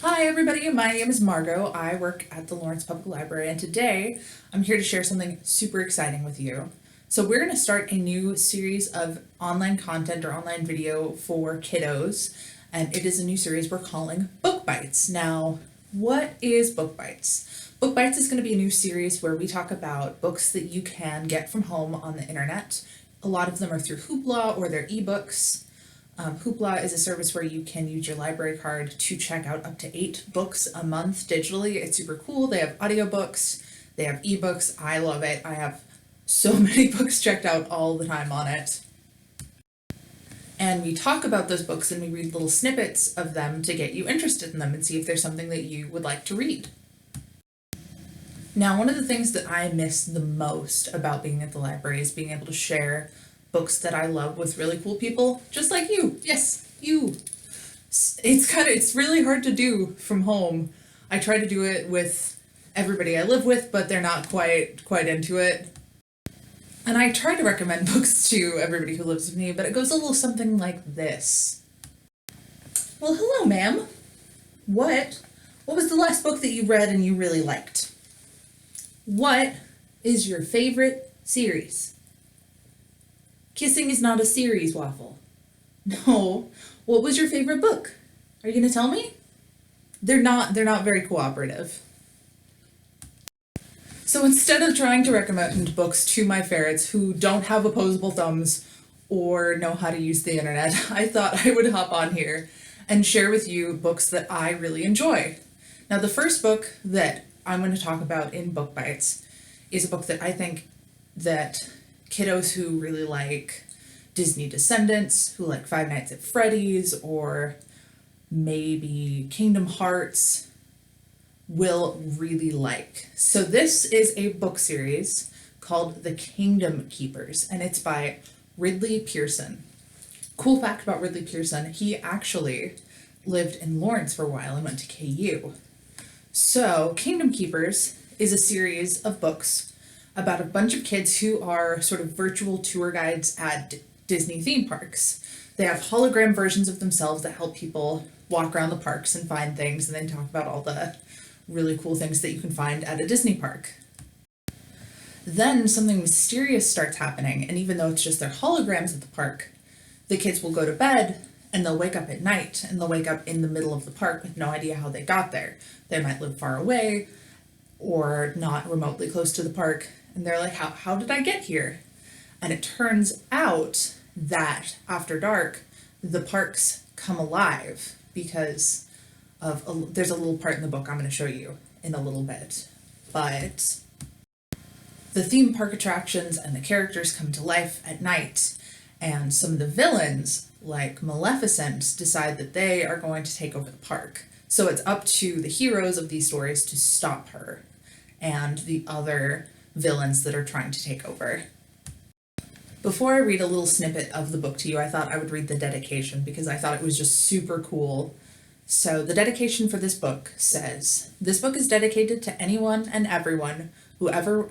Hi everybody, my name is Margot. I work at the Lawrence Public Library and today I'm here to share something super exciting with you. So we're going to start a new series of online content or online video for kiddos, and it is a new series we're calling Book Bites. Now, what is Book Bites? Book Bites is going to be a new series where we talk about books that you can get from home on the internet. A lot of them are through Hoopla or they're ebooks. Hoopla is a service where you can use your library card to check out up to 8 books a month digitally. It's super cool. They have audiobooks, they have ebooks. I love it. I have so many books checked out all the time on it. And we talk about those books and we read little snippets of them to get you interested in them and see if there's something that you would like to read. Now, one of the things that I miss the most about being at the library is being able to share books that I love with really cool people, just like you. Yes, you. It's really hard to do from home. I try to do it with everybody I live with, but they're not quite into it. And I try to recommend books to everybody who lives with me, but it goes a little something like this. Well, hello, ma'am. What was the last book that you read and you really liked? What is your favorite series? Kissing is not a series, Waffle. No. What was your favorite book? Are you going to tell me? They're not very cooperative. So instead of trying to recommend books to my ferrets who don't have opposable thumbs or know how to use the internet, I thought I would hop on here and share with you books that I really enjoy. Now, the first book that I'm going to talk about in Book Bites is a book that I think that kiddos who really like Disney Descendants, who like Five Nights at Freddy's or maybe Kingdom Hearts will really like. So this is a book series called The Kingdom Keepers, and it's by Ridley Pearson. Cool fact about Ridley Pearson, he actually lived in Lawrence for a while and went to KU. So Kingdom Keepers is a series of books about a bunch of kids who are sort of virtual tour guides at Disney theme parks. They have hologram versions of themselves that help people walk around the parks and find things and then talk about all the really cool things that you can find at a Disney park. Then something mysterious starts happening, and even though it's just their holograms at the park, the kids will go to bed and they'll wake up at night and they'll wake up in the middle of the park with no idea how they got there. They might live far away or not remotely close to the park, and they're like, how did I get here? And it turns out that after dark, the parks come alive because of there's a little part in the book I'm going to show you in a little bit. But the theme park attractions and the characters come to life at night, and some of the villains, like Maleficent, decide that they are going to take over the park. So it's up to the heroes of these stories to stop her and the other villains that are trying to take over. Before I read a little snippet of the book to you, I thought I would read the dedication because I thought it was just super cool. So the dedication for this book says, "This book is dedicated to anyone and everyone who ever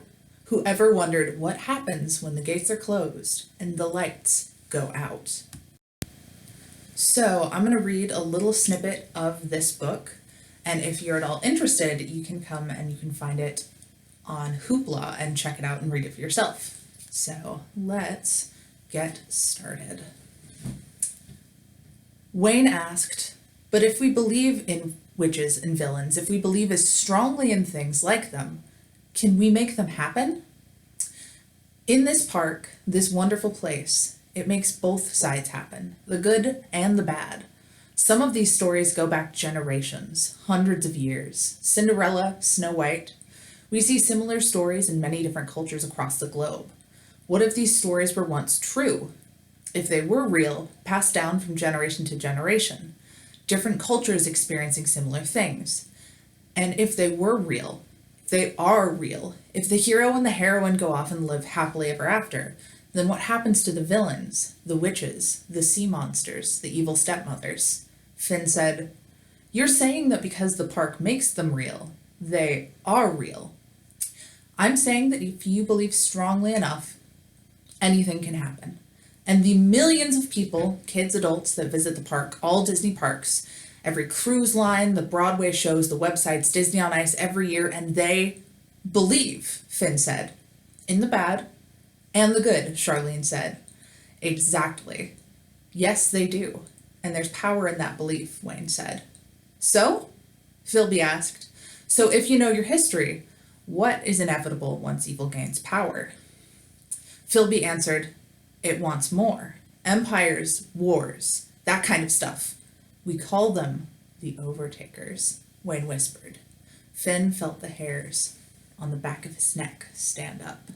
wondered what happens when the gates are closed and the lights go out." So I'm going to read a little snippet of this book, and if you're at all interested, you can come and you can find it on Hoopla and check it out and read it for yourself. So let's get started. Wayne asked, "But if we believe in witches and villains, if we believe as strongly in things like them, can we make them happen? In this park, this wonderful place, it makes both sides happen, the good and the bad. Some of these stories go back generations, hundreds of years. Cinderella, Snow White. We see similar stories in many different cultures across the globe. What if these stories were once true? If they were real, passed down from generation to generation, different cultures experiencing similar things. And if they were real, if they are real, if the hero and the heroine go off and live happily ever after, then what happens to the villains, the witches, the sea monsters, the evil stepmothers?" Finn said, "You're saying that because the park makes them real, they are real. I'm saying that if you believe strongly enough, anything can happen. And the millions of people, kids, adults that visit the park, all Disney parks, every cruise line, the Broadway shows, the websites, Disney on Ice every year, and they believe, Finn said. In the bad and the good, Charlene said. Exactly. Yes, they do. And there's power in that belief, Wayne said. So? Philby asked. So if you know your history, what is inevitable once evil gains power? Philby answered, it wants more. Empires, wars, that kind of stuff. We call them the Overtakers, Wayne whispered. Finn felt the hairs on the back of his neck stand up.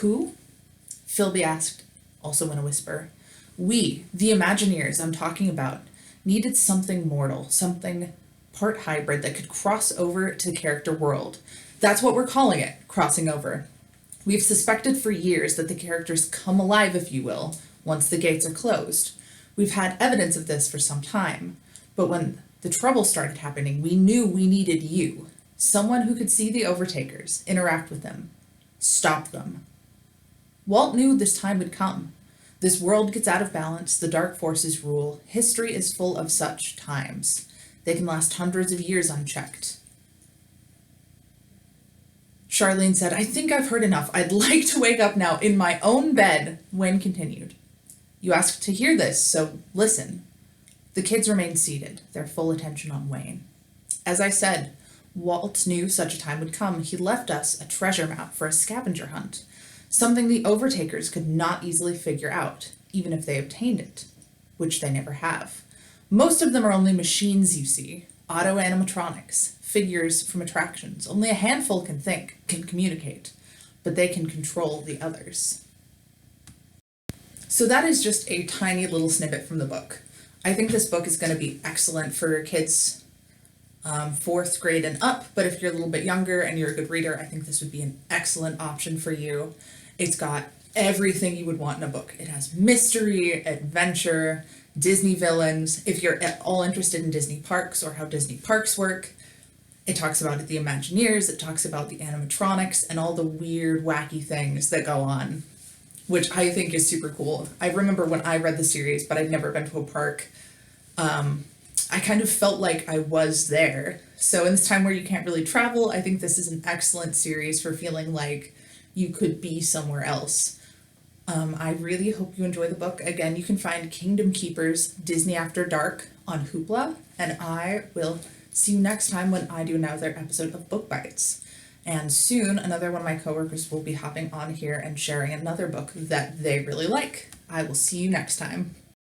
Who? Philby asked, also in a whisper. We, the Imagineers I'm talking about, needed something mortal, something part hybrid that could cross over to the character world. That's what we're calling it, crossing over. We've suspected for years that the characters come alive, if you will, once the gates are closed. We've had evidence of this for some time, but when the trouble started happening, we knew we needed you, someone who could see the Overtakers, interact with them, stop them. Walt knew this time would come. This world gets out of balance, the dark forces rule. History is full of such times. They can last hundreds of years unchecked. Charlene said, I think I've heard enough. I'd like to wake up now in my own bed, Wayne continued. You asked to hear this, so listen. The kids remained seated, their full attention on Wayne. As I said, Walt knew such a time would come. He left us a treasure map for a scavenger hunt. Something the Overtakers could not easily figure out, even if they obtained it, which they never have. Most of them are only machines, you see, auto-animatronics, figures from attractions. Only a handful can think, can communicate, but they can control the others. So that is just a tiny little snippet from the book. I think this book is going to be excellent for kids 4th grade and up, but if you're a little bit younger and you're a good reader, I think this would be an excellent option for you. It's got everything you would want in a book. It has mystery, adventure, Disney villains. If you're at all interested in Disney parks or how Disney parks work, it talks about the Imagineers, it talks about the animatronics and all the weird, wacky things that go on, which I think is super cool. I remember when I read the series, but I'd never been to a park. I kind of felt like I was there. So in this time where you can't really travel, I think this is an excellent series for feeling like you could be somewhere else. I really hope you enjoy the book. Again, you can find Kingdom Keepers Disney After Dark on Hoopla, and I will see you next time when I do another episode of Book Bites. And soon, another one of my coworkers will be hopping on here and sharing another book that they really like. I will see you next time.